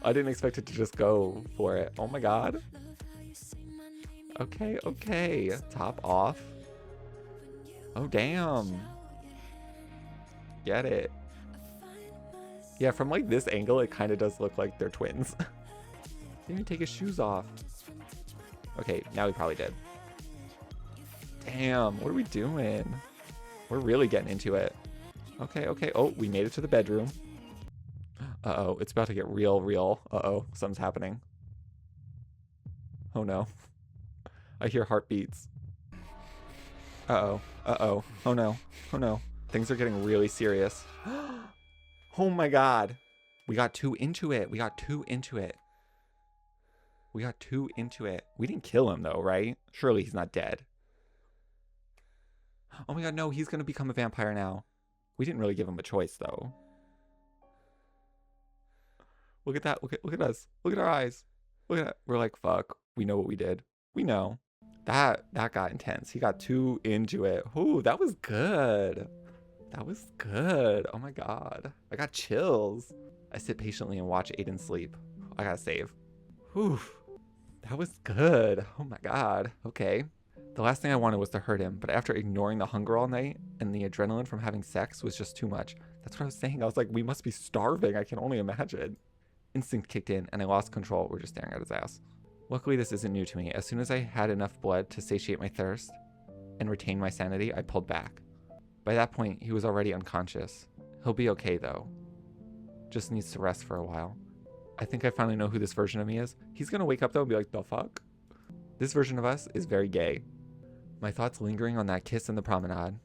I didn't expect it to just go for it. Oh my god. Okay, okay. Top off. Oh, damn. Get it. Yeah, from like this angle, it kind of does look like they're twins. Didn't even take his shoes off. Okay, now he probably did. Damn, what are we doing? We're really getting into it. Okay, okay. Oh, we made it to the bedroom. Uh-oh, it's about to get real. Uh-oh, something's happening. Oh no. I hear heartbeats. Uh-oh, uh-oh. Oh no, oh no. Things are getting really serious. Oh my god. We got too into it. We got too into it. We got too into it. We didn't kill him though, right? Surely he's not dead. Oh my god, no, he's gonna become a vampire now. We didn't really give him a choice though. Look at that. Look at us. Look at our eyes. Look at that. We're like, fuck. We know what we did. We know. That got intense. He got too into it. Ooh, that was good. That was good. Oh my god. I got chills. I sit patiently and watch Aiden sleep. I gotta save. Whew. That was good. Oh my god. Okay. The last thing I wanted was to hurt him, but after ignoring the hunger all night and the adrenaline from having sex was just too much. That's what I was saying. I was like, we must be starving. I can only imagine. Instinct kicked in and I lost control. We're just staring at his ass. Luckily, this isn't new to me. As soon as I had enough blood to satiate my thirst and retain my sanity, I pulled back. By that point, he was already unconscious. He'll be okay though. Just needs to rest for a while. I think I finally know who this version of me is. He's gonna wake up though and be like, the fuck? This version of us is very gay. My thoughts lingering on that kiss in the promenade.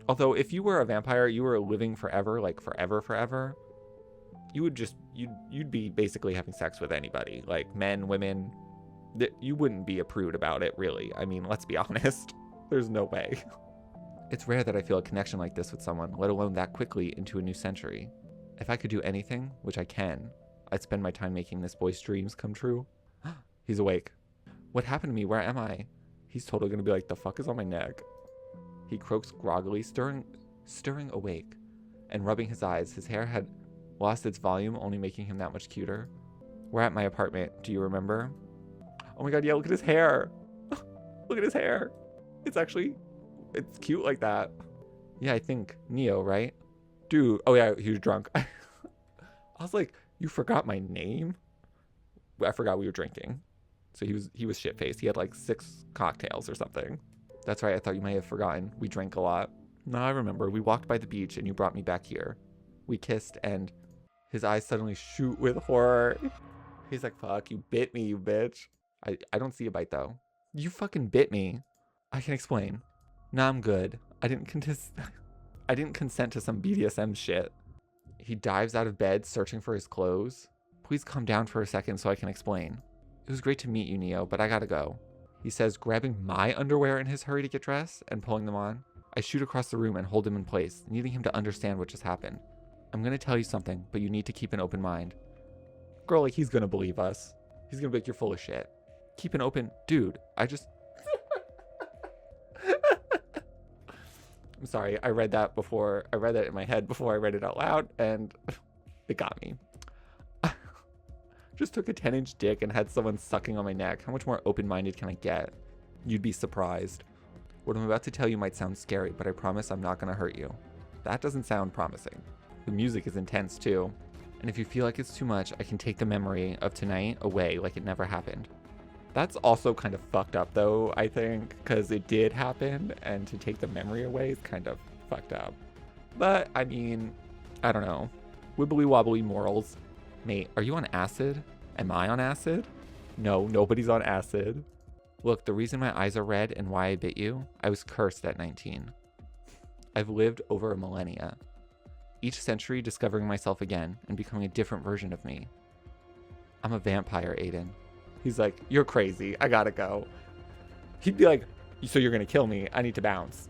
Although if you were a vampire, you were living forever, like forever, you would just, you'd be basically having sex with anybody, like men, women. You wouldn't be a prude about it, really. I mean, let's be honest. There's no way. It's rare that I feel a connection like this with someone, let alone that quickly into a new century. If I could do anything, which I can, I'd spend my time making this boy's dreams come true. He's awake. What happened to me? Where am I? He's totally gonna be like, the fuck is on my neck? He croaks groggily, stirring awake and rubbing his eyes. His hair had lost its volume, only making him that much cuter. We're at my apartment. Do you remember? Oh my god, yeah, look at his hair. Look at his hair. It's cute like that. Yeah, I think Neo, right? Dude, oh yeah, he was drunk. I was like, you forgot my name? I forgot we were drinking. So he was shit-faced. He had like 6 cocktails or something. That's right, I thought you might have forgotten. We drank a lot. No, I remember. We walked by the beach and you brought me back here. We kissed and his eyes suddenly shoot with horror. He's like, fuck, you bit me, you bitch. I don't see a bite though. You fucking bit me. I can explain. Nah, I'm good. I didn't consent to some BDSM shit. He dives out of bed searching for his clothes. Please calm down for a second so I can explain. It was great to meet you, Neo, but I gotta go. He says, grabbing my underwear in his hurry to get dressed and pulling them on. I shoot across the room and hold him in place, needing him to understand what just happened. I'm gonna tell you something, but you need to keep an open mind. Girl, like, he's gonna believe us. He's gonna be like, you're full of shit. Keep an open... Dude, I just... I'm sorry, I read that in my head before I read it out loud, and it got me. Just took a 10-inch dick and had someone sucking on my neck. How much more open-minded can I get? You'd be surprised. What I'm about to tell you might sound scary, but I promise I'm not gonna hurt you. That doesn't sound promising. The music is intense too. And if you feel like it's too much, I can take the memory of tonight away like it never happened. That's also kind of fucked up though, I think, because it did happen, and to take the memory away is kind of fucked up. But, I mean, I don't know. Wibbly wobbly morals. Mate, are you on acid? Am I on acid? No, nobody's on acid. Look, the reason my eyes are red and why I bit you, I was cursed at 19. I've lived over a millennia. Each century discovering myself again and becoming a different version of me. I'm a vampire, Aiden. He's like, you're crazy. I gotta go. He'd be like, so you're gonna kill me. I need to bounce.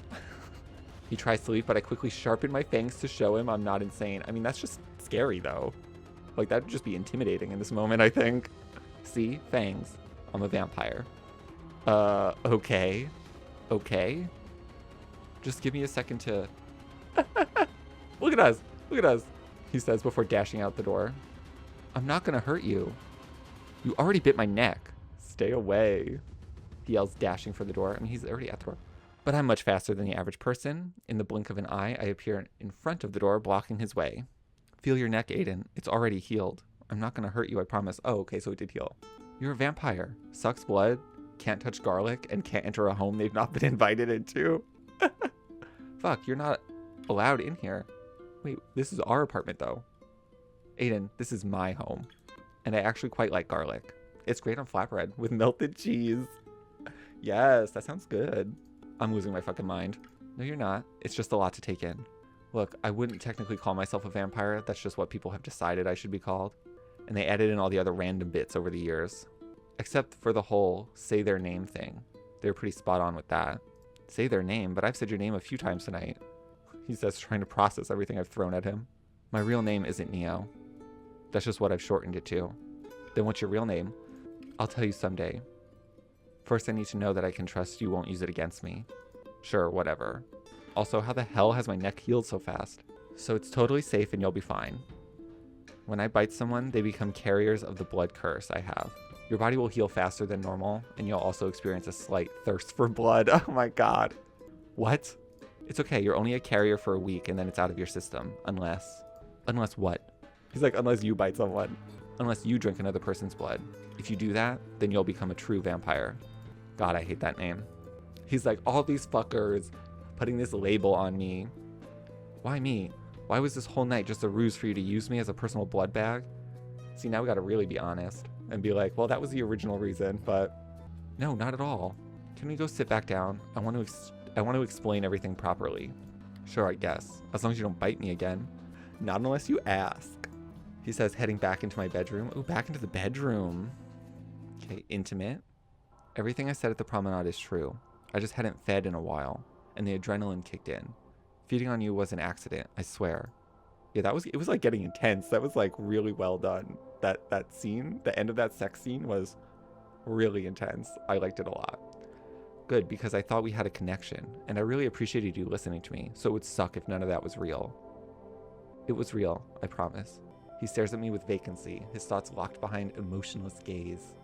He tries to leave, but I quickly sharpen my fangs to show him I'm not insane. I mean, that's just scary, though. Like, that would just be intimidating in this moment, I think. See? Fangs. I'm a vampire. Okay. Okay. Just give me a second to... Look at us. Look at us. He says before dashing out the door. I'm not gonna hurt you. You already bit my neck. Stay away. He yells, dashing for the door. I mean, he's already at the door. But I'm much faster than the average person. In the blink of an eye, I appear in front of the door, blocking his way. Feel your neck, Aiden. It's already healed. I'm not gonna hurt you, I promise. Oh, okay, so it did heal. You're a vampire. Sucks blood, can't touch garlic, and can't enter a home they've not been invited into. Fuck, you're not allowed in here. Wait, this is our apartment, though. Aiden, this is my home. And I actually quite like garlic. It's great on flatbread with melted cheese. Yes, that sounds good. I'm losing my fucking mind. No, you're not. It's just a lot to take in. Look, I wouldn't technically call myself a vampire. That's just what people have decided I should be called. And they added in all the other random bits over the years. Except for the whole say their name thing. They were pretty spot on with that. Say their name, but I've said your name a few times tonight. He says, trying to process everything I've thrown at him. My real name isn't Neo. That's just what I've shortened it to. Then what's your real name? I'll tell you someday. First, I need to know that I can trust you won't use it against me. Sure, whatever. Also, how the hell has my neck healed so fast? So it's totally safe and you'll be fine. When I bite someone, they become carriers of the blood curse I have. Your body will heal faster than normal, and you'll also experience a slight thirst for blood. Oh my god. What? It's okay, you're only a carrier for a week and then it's out of your system. Unless what? He's like, unless you bite someone. Unless you drink another person's blood. If you do that, then you'll become a true vampire. God, I hate that name. He's like, all these fuckers putting this label on me. Why me? Why was this whole night just a ruse for you to use me as a personal blood bag? See, now we gotta really be honest and be like, well, that was the original reason, but no, not at all. Can we go sit back down? I want to explain everything properly. Sure, I guess. As long as you don't bite me again. Not unless you ask. He says, heading back into my bedroom. Ooh, back into the bedroom. Okay, intimate. Everything I said at the promenade is true. I just hadn't fed in a while, and the adrenaline kicked in. Feeding on you was an accident, I swear. Yeah, it was like getting intense. That was like really well done. That scene, the end of that sex scene was really intense. I liked it a lot. Good, because I thought we had a connection, and I really appreciated you listening to me, so it would suck if none of that was real. It was real, I promise. He stares at me with vacancy, his thoughts locked behind emotionless gaze.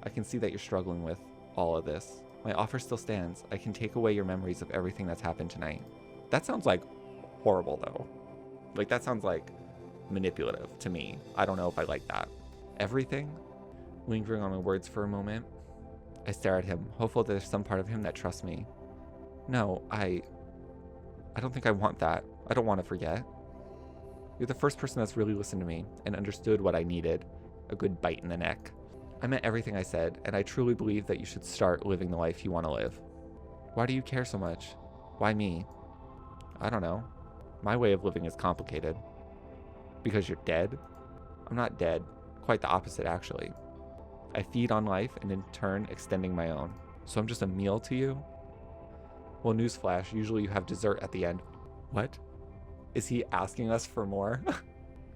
I can see that you're struggling with all of this. My offer still stands. I can take away your memories of everything that's happened tonight. That sounds like horrible, though. Like, that sounds like manipulative to me. I don't know if I like that. Everything? Lingering on my words for a moment, I stare at him, hopeful that there's some part of him that trusts me. No, I don't think I want that. I don't want to forget. You're the first person that's really listened to me and understood what I needed. A good bite in the neck. I meant everything I said, and I truly believe that you should start living the life you want to live. Why do you care so much? Why me? I don't know. My way of living is complicated. Because you're dead? I'm not dead. quite the opposite, actually. I feed on life and in turn extending my own. So I'm just a meal to you? Well, newsflash, usually you have dessert at the end. What? Is he asking us for more?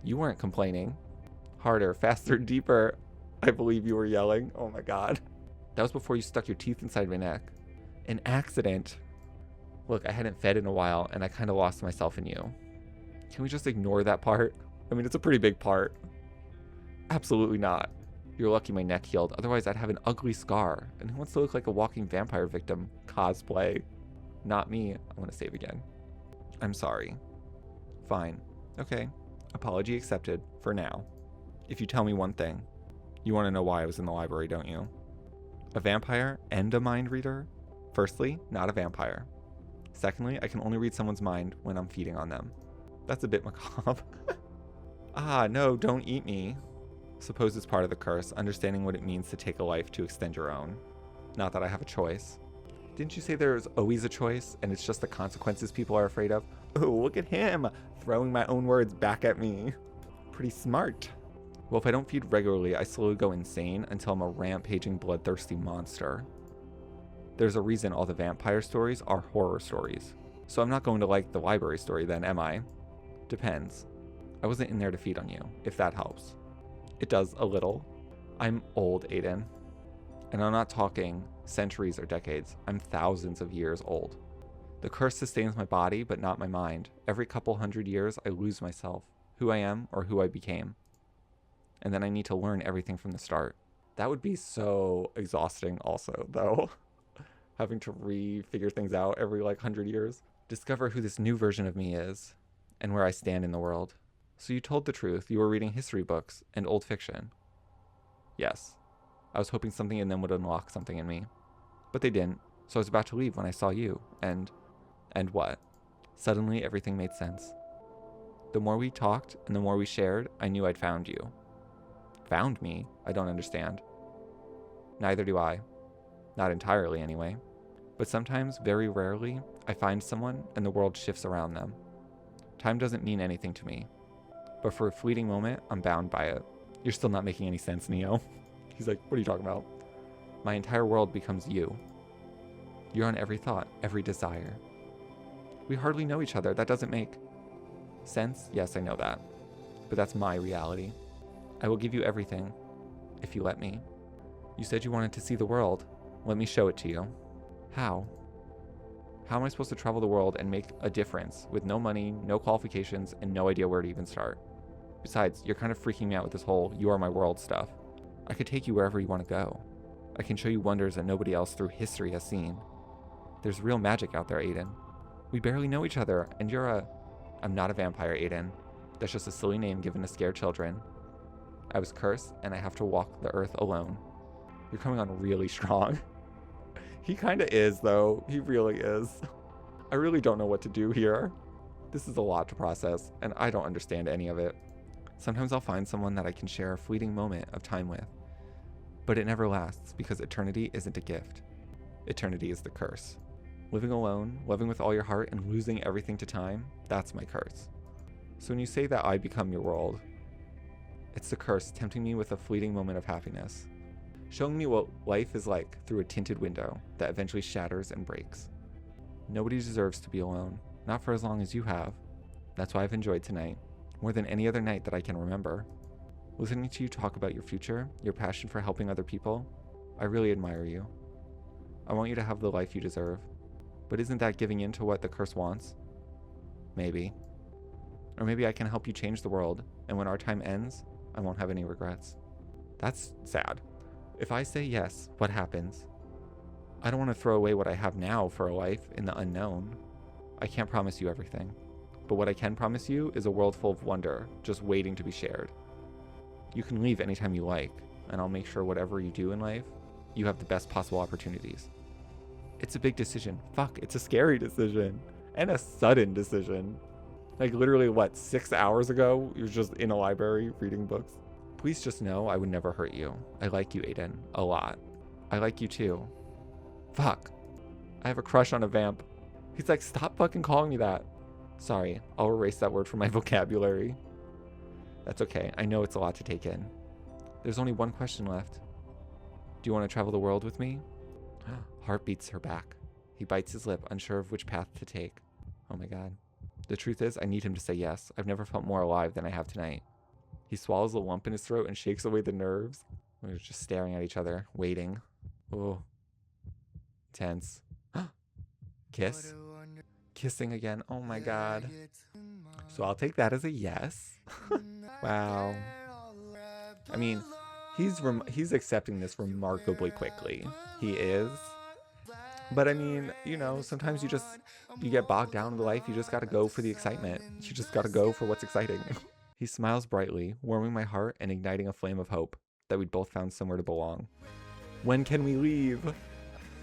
You weren't complaining. Harder, faster, deeper. I believe you were yelling. Oh my god. That was before you stuck your teeth inside my neck. An accident. Look, I hadn't fed in a while and I kind of lost myself in you. Can we just ignore that part? I mean, it's a pretty big part. Absolutely not. You're lucky my neck healed. Otherwise, I'd have an ugly scar. And who wants to look like a walking vampire victim? Cosplay. Not me. I want to save again. I'm sorry. Fine. Okay. Apology accepted for now. If you tell me one thing. You want to know why I was in the library, don't you? A vampire and a mind reader? Firstly, not a vampire. Secondly, I can only read someone's mind when I'm feeding on them. That's a bit macabre. Ah, no, don't eat me. Suppose it's part of the curse, understanding what it means to take a life to extend your own. Not that I have a choice. Didn't you say there's always a choice, and it's just the consequences people are afraid of? Oh, look at him, throwing my own words back at me. Pretty smart. Well, if I don't feed regularly, I slowly go insane until I'm a rampaging, bloodthirsty monster. There's a reason all the vampire stories are horror stories. So I'm not going to like the library story then, am I? Depends. I wasn't in there to feed on you, if that helps. It does a little. I'm old, Aiden. And I'm not talking centuries or decades. I'm thousands of years old. The curse sustains my body, but not my mind. Every couple hundred years, I lose myself, who I am or who I became. And then I need to learn everything from the start. That would be so exhausting also, though. Having to re-figure things out every 100 years. Discover who this new version of me is and where I stand in the world. So you told the truth. You were reading history books and old fiction. Yes. I was hoping something in them would unlock something in me. But they didn't. So I was about to leave when I saw you. And what? Suddenly everything made sense. The more we talked and the more we shared, I knew I'd found you. Found me? I don't understand. Neither do I. Not entirely, anyway. But sometimes, very rarely, I find someone and the world shifts around them. Time doesn't mean anything to me. But for a fleeting moment, I'm bound by it. You're still not making any sense, Neo. He's like, what are you talking about? My entire world becomes you. You're on every thought, every desire. We hardly know each other. That doesn't make sense. Yes, I know that. But that's my reality. I will give you everything, if you let me. You said you wanted to see the world. Let me show it to you. How? How am I supposed to travel the world and make a difference with no money, no qualifications, and no idea where to even start? Besides, you're kind of freaking me out with this whole you are my world stuff. I could take you wherever you want to go. I can show you wonders that nobody else through history has seen. There's real magic out there, Aiden. We barely know each other, and you're a... I'm not a vampire, Aiden. That's just a silly name given to scare children. I was cursed, and I have to walk the earth alone. You're coming on really strong. He kind of is, though. He really is. I really don't know what to do here. This is a lot to process, and I don't understand any of it. Sometimes I'll find someone that I can share a fleeting moment of time with. But it never lasts, because eternity isn't a gift. Eternity is the curse. Living alone, loving with all your heart, and losing everything to time, that's my curse. So when you say that I become your world, it's the curse tempting me with a fleeting moment of happiness. Showing me what life is like through a tinted window that eventually shatters and breaks. Nobody deserves to be alone, not for as long as you have. That's why I've enjoyed tonight, more than any other night that I can remember. Listening to you talk about your future, your passion for helping other people, I really admire you. I want you to have the life you deserve. But isn't that giving in to what the curse wants? Maybe. Or maybe I can help you change the world, and when our time ends, I won't have any regrets. That's sad. If I say yes, what happens? I don't want to throw away what I have now for a life in the unknown. I can't promise you everything. But what I can promise you is a world full of wonder, just waiting to be shared. You can leave anytime you like, and I'll make sure whatever you do in life, you have the best possible opportunities. It's a big decision. Fuck, it's a scary decision. And a sudden decision. Like literally, 6 hours ago, you're just in a library reading books? Please just know I would never hurt you. I like you, Aiden. A lot. I like you too. Fuck. I have a crush on a vamp. He's like, stop fucking calling me that. Sorry, I'll erase that word from my vocabulary. That's okay. I know it's a lot to take in. There's only one question left. Do you want to travel the world with me? Heart beats her back. He bites his lip, unsure of which path to take. Oh my god. The truth is, I need him to say yes. I've never felt more alive than I have tonight. He swallows a lump in his throat and shakes away the nerves. We're just staring at each other, waiting. Oh. Tense. Kiss? Kissing again. Oh my god. So I'll take that as a yes. Wow. I mean, he's accepting this remarkably quickly. He is. But I mean, you know, sometimes you get bogged down in life. You just gotta go for the excitement. You just gotta go for what's exciting. He smiles brightly, warming my heart and igniting a flame of hope that we'd both found somewhere to belong. When can we leave?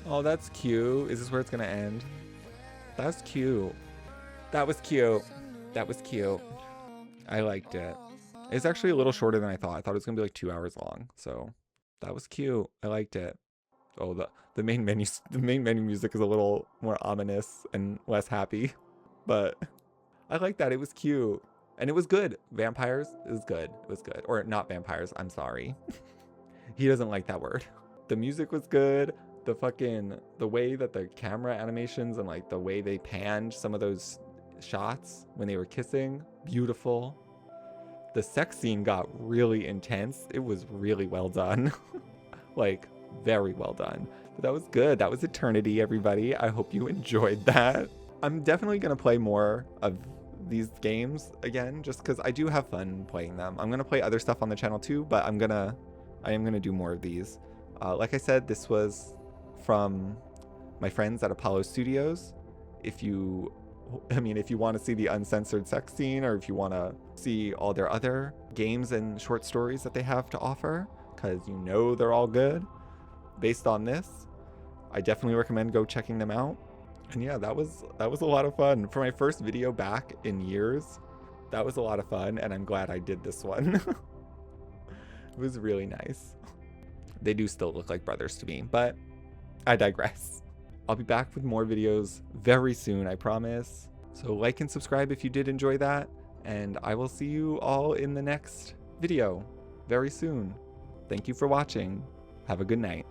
Oh, that's cute. Is this where it's gonna end? That's cute. That was cute. That was cute. I liked it. It's actually a little shorter than I thought. I thought it was gonna be like 2 hours long. So that was cute. I liked it. Oh, the main menu music is a little more ominous and less happy, but I like that. It was cute and it was good. Vampires is good. It was good. Or not vampires. I'm sorry. He doesn't like that word. The music was good. The way that the camera animations and like the way they panned some of those shots when they were kissing, beautiful. The sex scene got really intense. It was really well done. Like, very well done. But that was good. That was Eternity, everybody. I hope you enjoyed that. I'm definitely going to play more of these games again, just because I do have fun playing them. I'm going to play other stuff on the channel too, but I am going to do more of these. Like I said, this was from my friends at Apollo Studios. If you want to see the uncensored sex scene, or if you want to see all their other games and short stories that they have to offer, because you know they're all good, based on this, I definitely recommend go checking them out. And yeah, that was a lot of fun. For my first video back in years, that was a lot of fun, and I'm glad I did this one. It was really nice. They do still look like brothers to me, but I digress. I'll be back with more videos very soon, I promise. So like and subscribe if you did enjoy that, and I will see you all in the next video very soon. Thank you for watching. Have a good night.